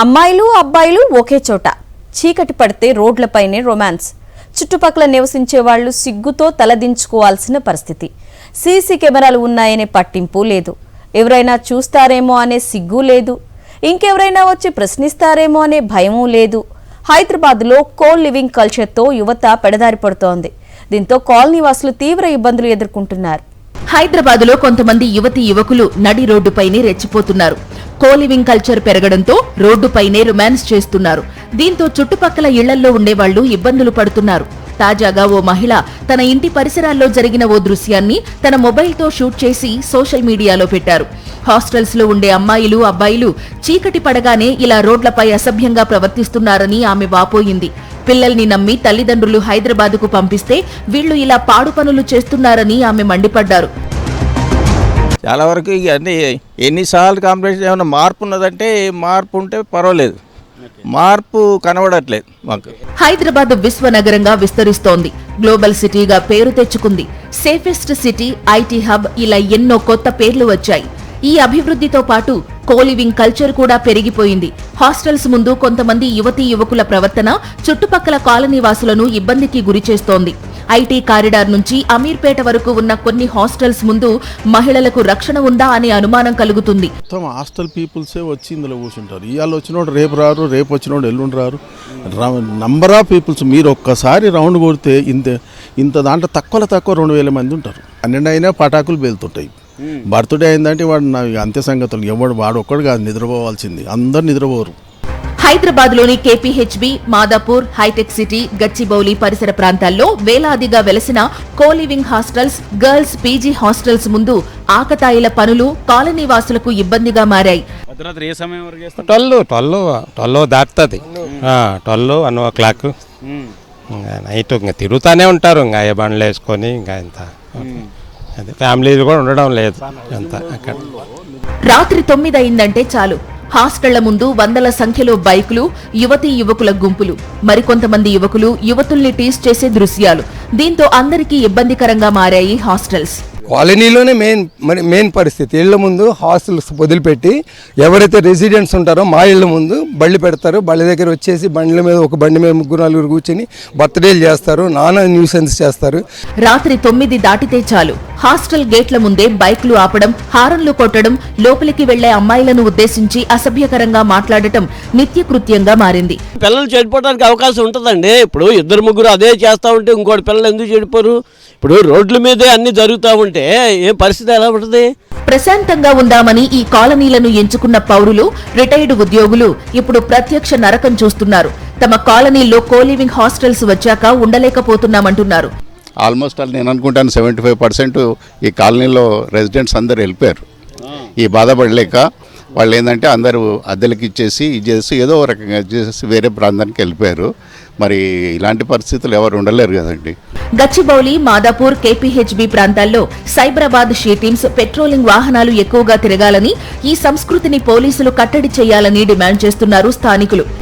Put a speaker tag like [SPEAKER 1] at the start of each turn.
[SPEAKER 1] అమ్మాయిలు అబ్బాయిలు ఒకే చోట చీకటి పడితే రోడ్లపైనే రొమాన్స్. చుట్టుపక్కల నివసించే వాళ్లు సిగ్గుతో తలదించుకోవాల్సిన పరిస్థితి. సీసీ కెమెరాలు ఉన్నాయనే పట్టింపు లేదు. ఎవరైనా చూస్తారేమో అనే సిగ్గు లేదు. ఇంకెవరైనా వచ్చి ప్రశ్నిస్తారేమో అనే భయమూ లేదు. హైదరాబాద్లో కో లివింగ్ కల్చర్తో యువత పెడదారి పడుతోంది. దీంతో కాలనీ వాసులు తీవ్ర ఇబ్బందులు ఎదుర్కొంటున్నారు.
[SPEAKER 2] హైదరాబాద్లో కొంతమంది యువకులు నడి రోడ్డుపైనే రెచ్చిపోతున్నారు. కోలివింగ్ కల్చర్ పెరగడంతో రోడ్డుపైనే రొమాన్స్ చేస్తున్నారు. దీంతో చుట్టుపక్కల ఇళ్లల్లో ఉండేవాళ్లు ఇబ్బందులు పడుతున్నారు. తాజాగా ఓ మహిళ తన ఇంటి పరిసరాల్లో జరిగిన ఓ దృశ్యాన్ని తన మొబైల్తో షూట్ చేసి సోషల్ మీడియాలో పెట్టారు. హాస్టల్స్ లో ఉండే అమ్మాయిలు అబ్బాయిలు చీకటి పడగానే ఇలా రోడ్లపై అసభ్యంగా ప్రవర్తిస్తున్నారని ఆమె వాపోయింది. పిల్లల్ని నమ్మి తల్లిదండ్రులు హైదరాబాద్కు పంపిస్తే వీళ్లు ఇలా పాడు పనులు చేస్తున్నారని ఆమె మండిపడ్డారు.
[SPEAKER 3] చాలా వరకు అన్నీ ఎన్నిసార్లు కంప్లైంట్ ఏమైనా మార్పు ఉన్నదంటే మార్పు ఉంటే పర్వాలేదు, మార్పు కనబడట్లేదు మాకు.
[SPEAKER 2] హైదరాబాద్ విశ్వనగరంగా విస్తరిస్తోంది. గ్లోబల్ సిటీగా పేరు తెచ్చుకుంది. సేఫెస్ట్ సిటీ, ఐటీ హబ్, ఇలా ఎన్నో కొత్త పేర్లు వచ్చాయి. ఈ అభివృద్ధితో పాటు కోలివింగ్ కల్చర్ కూడా పెరిగిపోయింది. హాస్టల్స్ ముందు కొంతమంది యువకుల ప్రవర్తన చుట్టుపక్కల కాలనీ వాసులను ఇబ్బందికి గురిచేస్తోంది. ఐటీ కారిడార్ నుంచి అమీర్పేట వరకు ఉన్న కొన్ని హాస్టల్స్ ముందు మహిళలకు రక్షణ ఉందా అనే అనుమానం కలుగుతుంది.
[SPEAKER 4] హాస్టల్ పీపుల్సే వచ్చి ఇందులో కూర్చుంటారు. ఇవాళ వచ్చినోడు రేపు రారు, రేపు వచ్చినోడు ఎల్లుండి రారు. నంబర్ ఆఫ్ పీపుల్స్ మీరు ఒక్కసారి రౌండ్ కొడితే ఇంత దాంట్లో తక్కువ 2000 మంది ఉంటారు. 12 అయినా పటాకులు పేలుతుంటాయి. బర్త్డే అయిందంటే వాడు అంత్య సంగతులు వాడు ఒక్కడు కాదు నిద్రపోవాల్సింది, అందరు నిద్రపోరు.
[SPEAKER 2] హైదరాబాద్ లోని కేపీహెచ్బీ, మాదాపూర్, హైటెక్ సిటీ, గచ్చిబౌలి పరిసర ప్రాంతాల్లో వేలాదిగా వెలసిన coliving hostels, girls PG hostels ముందు ఆకతాయిల పనులు కాలనీ వాసులకు ఇబ్బందిగా మారాయి.
[SPEAKER 5] 12 దాటుతుంది, 12 1 o'clock నైట్ ఇంకా తిరుగుతూనే ఉంటారు. ఇంకా ఏ బండ్లు వేసుకొని ఇంకా ఇంత అదే ఫ్యామిలీలు కూడా ఉండడం లేదు. అంతా అక్కడ
[SPEAKER 2] రాత్రి 9 అయిందంటే చాలు హాస్టళ్ల ముందు వందల సంఖ్యలో బైకులు, యువకుల గుంపులు, మరికొంతమంది యువతుల్ని టీస్ చేసే దృశ్యాలు. దీంతో అందరికీ ఇబ్బందికరంగా మారాయి హాస్టల్స్.
[SPEAKER 6] కాలనీలోనే మెయిన్ పరిస్థితి. ఇళ్ల ముందు హాస్టల్స్ వదిలిపెట్టి ఎవరైతే రెసిడెంట్స్ ఉంటారో మా ఇళ్ల ముందు బళ్ళు పెడతారు. బళ్ళ దగ్గర వచ్చేసి ఒక బండి మీద 3-4 కూర్చొని బర్త్డేలు చేస్తారు, నానా న్యూసెన్స్ చేస్తారు.
[SPEAKER 2] రాత్రి 9 దాటితే చాలు హాస్టల్ గేట్ల ముందే బైకులు ఆపడం, హారన్లు కొట్టడం, లోపలికి వెళ్లే అమ్మాయిలను ఉద్దేశించి అసభ్యకరంగా మాట్లాడటం నిత్యకృత్యంగా మారింది.
[SPEAKER 7] పిల్లలు చెడిపోవడానికి అవకాశం ఉంటుందండి. ఇప్పుడు 2-3 అదే చేస్తా ఉంటే ఇంకోటి పిల్లలు ఎందుకు చెడిపోరు? ఇప్పుడు రోడ్ల మీదే అన్ని జరుగుతూ ఉంటే ఏం పరిస్థితి ఎలా ఉంటుంది?
[SPEAKER 2] ప్రశాంతంగా ఉందామని ఈ కాలనీలను ఎంచుకున్న పౌరులు, రిటైర్డ్ ఉద్యోగులు ఇప్పుడు ప్రత్యక్ష నరకం చూస్తున్నారు. తమ కాలనీలో కోలివింగ్ హాస్టల్స్ వచ్చాక ఉండలేకపోతున్నామంటున్నారు.
[SPEAKER 8] ఆల్మోస్ట్ నేను అనుకుంటాను 75% ఈ కాలనీలో రెసిడెంట్స్ అందరు వెళ్ళిపోయారు. ఈ బాధపడలేక వాళ్ళు ఏంటంటే అందరూ అద్దెలకి ఇచ్చేసి ఏదో రకంగా చేసి వేరే ప్రాంతానికి వెళ్ళిపోయారు. మరి ఇలాంటి పరిస్థితులు ఎవరు ఉండలేరు కదండి.
[SPEAKER 2] గచ్చిబౌలి, మాదాపూర్, కేపీహెచ్బీ ప్రాంతాల్లో సైబరాబాద్ షీ టీమ్స్, పెట్రోలింగ్ వాహనాలు ఎక్కువగా తిరగాలని, ఈ సంస్కృతిని పోలీసులు కట్టడి చేయాలని డిమాండ్ చేస్తున్నారు స్థానికులు.